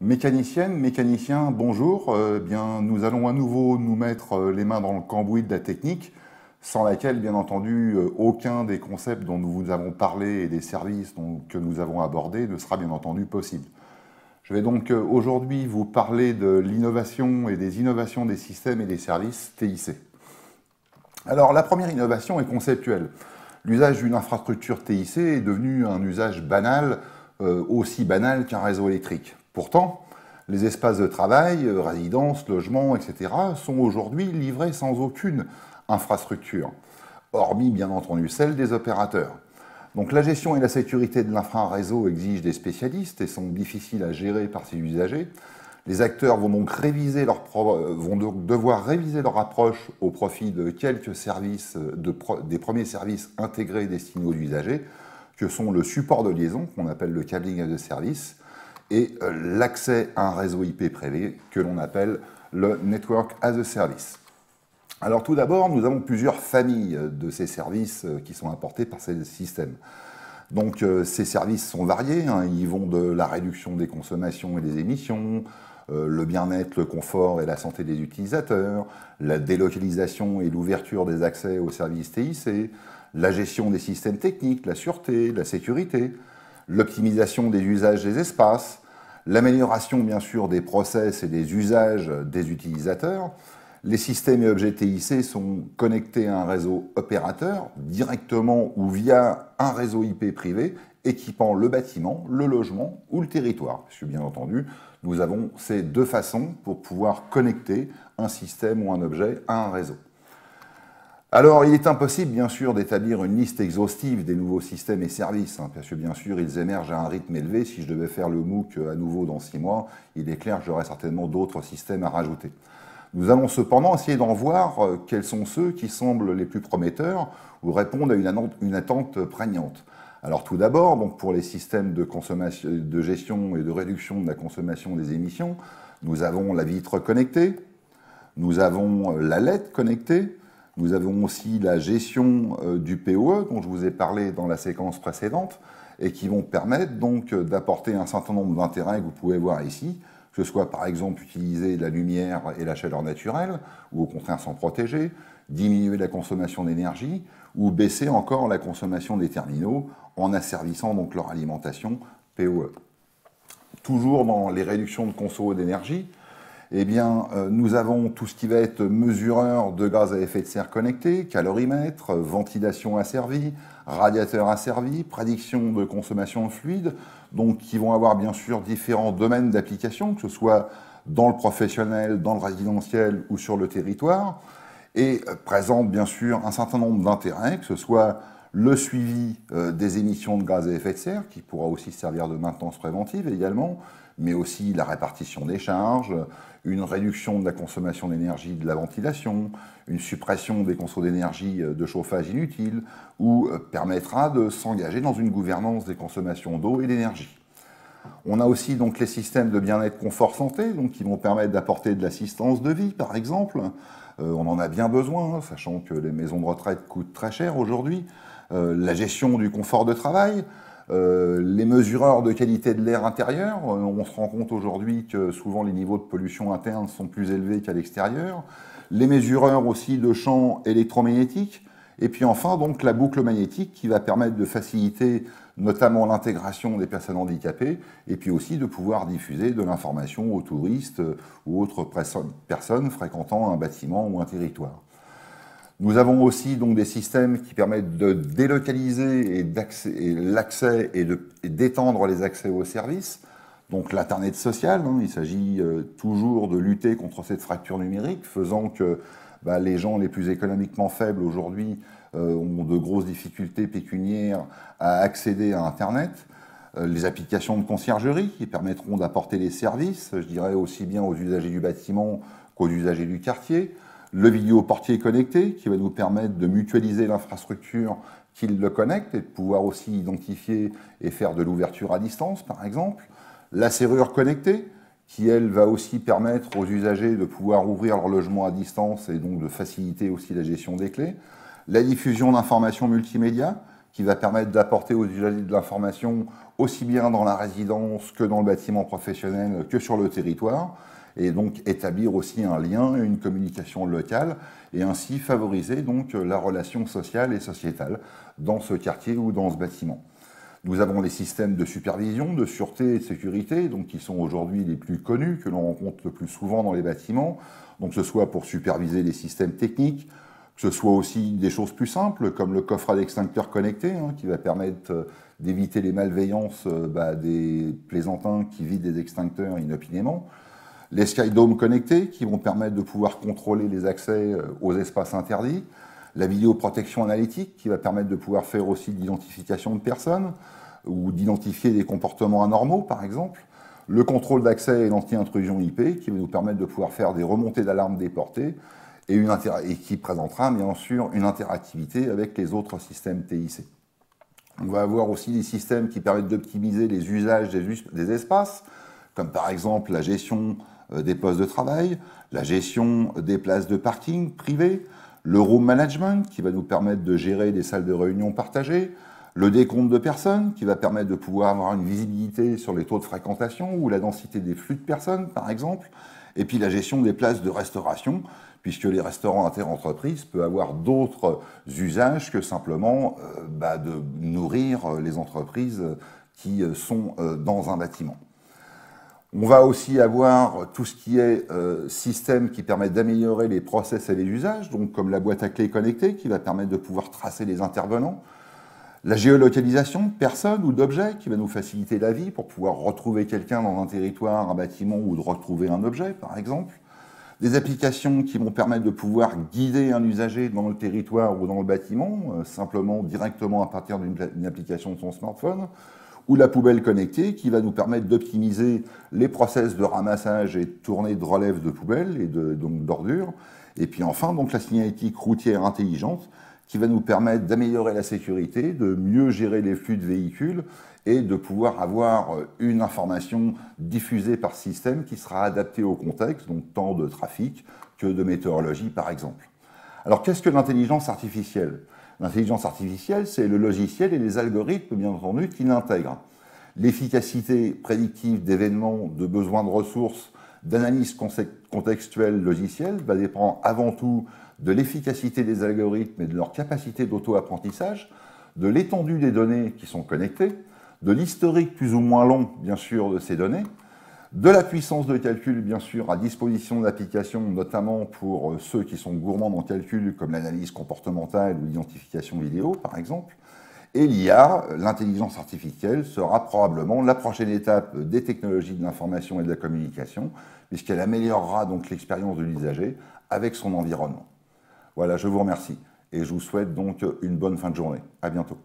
Mécanicienne, mécanicien, bonjour. Bien, nous allons à nouveau nous mettre les mains dans le cambouis de la technique, sans laquelle, bien entendu, aucun des concepts dont nous vous avons parlé et des services que nous avons abordés ne sera bien entendu possible. Je vais donc aujourd'hui vous parler de l'innovation et des innovations des systèmes et des services TIC. Alors, la première innovation est conceptuelle. L'usage d'une infrastructure TIC est devenu un usage banal, aussi banal qu'un réseau électrique. Pourtant, les espaces de travail, résidences, logements, etc. sont aujourd'hui livrés sans aucune infrastructure, hormis bien entendu celle des opérateurs. Donc la gestion et la sécurité de l'infra-réseau exigent des spécialistes et sont difficiles à gérer par ces usagers. Les acteurs vont donc devoir réviser leur approche au profit de quelques services, des premiers services intégrés destinés aux usagers, que sont le support de liaison, qu'on appelle le cabling as a service, et l'accès à un réseau IP privé, que l'on appelle le network as a service. Alors tout d'abord, nous avons plusieurs familles de ces services qui sont apportés par ces systèmes. Donc ces services sont variés, ils vont de la réduction des consommations et des émissions, le bien-être, le confort et la santé des utilisateurs, la délocalisation et l'ouverture des accès aux services TIC, la gestion des systèmes techniques, la sûreté, la sécurité, l'optimisation des usages des espaces, l'amélioration bien sûr des process et des usages des utilisateurs. Les systèmes et objets TIC sont connectés à un réseau opérateur directement ou via un réseau IP privé équipant le bâtiment, le logement ou le territoire. Parce que bien entendu, nous avons ces deux façons pour pouvoir connecter un système ou un objet à un réseau. Alors, il est impossible, bien sûr, d'établir une liste exhaustive des nouveaux systèmes et services, parce que, bien sûr, ils émergent à un rythme élevé. Si je devais faire le MOOC à nouveau dans 6 mois, il est clair que j'aurais certainement d'autres systèmes à rajouter. Nous allons cependant essayer d'en voir quels sont ceux qui semblent les plus prometteurs ou répondent à une attente prégnante. Alors, tout d'abord, pour les systèmes de gestion et de réduction de la consommation des émissions, nous avons la vitre connectée, nous avons la LED connectée, nous avons aussi la gestion du POE, dont je vous ai parlé dans la séquence précédente, et qui vont permettre donc d'apporter un certain nombre d'intérêts que vous pouvez voir ici, que ce soit par exemple utiliser la lumière et la chaleur naturelle, ou au contraire s'en protéger, diminuer la consommation d'énergie, ou baisser encore la consommation des terminaux en asservissant donc leur alimentation POE. Toujours dans les réductions de conso d'énergie, eh bien, nous avons tout ce qui va être mesureur de gaz à effet de serre connecté, calorimètre, ventilation asservie, radiateur asservi, prédiction de consommation de fluide, donc qui vont avoir bien sûr différents domaines d'application, que ce soit dans le professionnel, dans le résidentiel ou sur le territoire, et présente bien sûr un certain nombre d'intérêts, que ce soit le suivi des émissions de gaz à effet de serre, qui pourra aussi servir de maintenance préventive également, mais aussi la répartition des charges, une réduction de la consommation d'énergie de la ventilation, une suppression des consommations d'énergie de chauffage inutiles, ou permettra de s'engager dans une gouvernance des consommations d'eau et d'énergie. On a aussi donc les systèmes de bien-être confort santé, donc qui vont permettre d'apporter de l'assistance de vie, par exemple. On en a bien besoin, sachant que les maisons de retraite coûtent très cher aujourd'hui. La gestion du confort de travail, les mesureurs de qualité de l'air intérieur, on se rend compte aujourd'hui que souvent les niveaux de pollution interne sont plus élevés qu'à l'extérieur, les mesureurs aussi de champs électromagnétiques, et puis enfin donc la boucle magnétique qui va permettre de faciliter notamment l'intégration des personnes handicapées, et puis aussi de pouvoir diffuser de l'information aux touristes ou autres personnes fréquentant un bâtiment ou un territoire. Nous avons aussi donc des systèmes qui permettent de délocaliser l'accès et d'étendre les accès aux services. Donc l'Internet social, il s'agit toujours de lutter contre cette fracture numérique, faisant que les gens les plus économiquement faibles aujourd'hui ont de grosses difficultés pécuniaires à accéder à Internet. Les applications de conciergerie qui permettront d'apporter des services, je dirais aussi bien aux usagers du bâtiment qu'aux usagers du quartier. Le vidéoportier connecté qui va nous permettre de mutualiser l'infrastructure qui le connecte et de pouvoir aussi identifier et faire de l'ouverture à distance, par exemple. La serrure connectée qui, elle, va aussi permettre aux usagers de pouvoir ouvrir leur logement à distance et donc de faciliter aussi la gestion des clés. La diffusion d'informations multimédia qui va permettre d'apporter aux usagers de l'information aussi bien dans la résidence que dans le bâtiment professionnel que sur le territoire, et donc établir aussi un lien, une communication locale, et ainsi favoriser donc la relation sociale et sociétale dans ce quartier ou dans ce bâtiment. Nous avons les systèmes de supervision, de sûreté et de sécurité, donc qui sont aujourd'hui les plus connus, que l'on rencontre le plus souvent dans les bâtiments, donc que ce soit pour superviser les systèmes techniques, que ce soit aussi des choses plus simples, comme le coffre à l'extincteur connecté, qui va permettre d'éviter les malveillances des plaisantins qui vident des extincteurs inopinément. Les Skydomes connectés, qui vont permettre de pouvoir contrôler les accès aux espaces interdits. La vidéoprotection analytique, qui va permettre de pouvoir faire aussi de l'identification de personnes, ou d'identifier des comportements anormaux, par exemple. Le contrôle d'accès et l'anti-intrusion IP, qui va nous permettre de pouvoir faire des remontées d'alarme déportées, et qui présentera bien sûr une interactivité avec les autres systèmes TIC. On va avoir aussi des systèmes qui permettent d'optimiser les usages des espaces, comme par exemple la gestion des postes de travail, la gestion des places de parking privées, le room management qui va nous permettre de gérer des salles de réunion partagées, le décompte de personnes qui va permettre de pouvoir avoir une visibilité sur les taux de fréquentation ou la densité des flux de personnes par exemple, et puis la gestion des places de restauration, puisque les restaurants interentreprises peuvent avoir d'autres usages que simplement de nourrir les entreprises qui sont dans un bâtiment. On va aussi avoir tout ce qui est système qui permet d'améliorer les process et les usages, donc comme la boîte à clés connectée qui va permettre de pouvoir tracer les intervenants. La géolocalisation de personnes ou d'objets qui va nous faciliter la vie pour pouvoir retrouver quelqu'un dans un territoire, un bâtiment ou de retrouver un objet par exemple. Des applications qui vont permettre de pouvoir guider un usager dans le territoire ou dans le bâtiment, simplement directement à partir d'une application de son smartphone, ou la poubelle connectée qui va nous permettre d'optimiser les process de ramassage et de tournée de relève de poubelles et donc d'ordures. Et puis enfin, donc la signalétique routière intelligente qui va nous permettre d'améliorer la sécurité, de mieux gérer les flux de véhicules et de pouvoir avoir une information diffusée par système qui sera adaptée au contexte, donc tant de trafic que de météorologie par exemple. Alors qu'est-ce que l'intelligence artificielle ? L'intelligence artificielle, c'est le logiciel et les algorithmes, bien entendu, qui l'intègrent. L'efficacité prédictive d'événements, de besoins de ressources, d'analyse contextuelle logicielle va dépendre avant tout de l'efficacité des algorithmes et de leur capacité d'auto-apprentissage, de l'étendue des données qui sont connectées, de l'historique plus ou moins long, bien sûr, de ces données, de la puissance de calcul, bien sûr, à disposition d'applications, notamment pour ceux qui sont gourmands en calcul, comme l'analyse comportementale ou l'identification vidéo, par exemple. Et l'IA, l'intelligence artificielle, sera probablement la prochaine étape des technologies de l'information et de la communication, puisqu'elle améliorera donc l'expérience de l'usager avec son environnement. Voilà, je vous remercie et je vous souhaite donc une bonne fin de journée. À bientôt.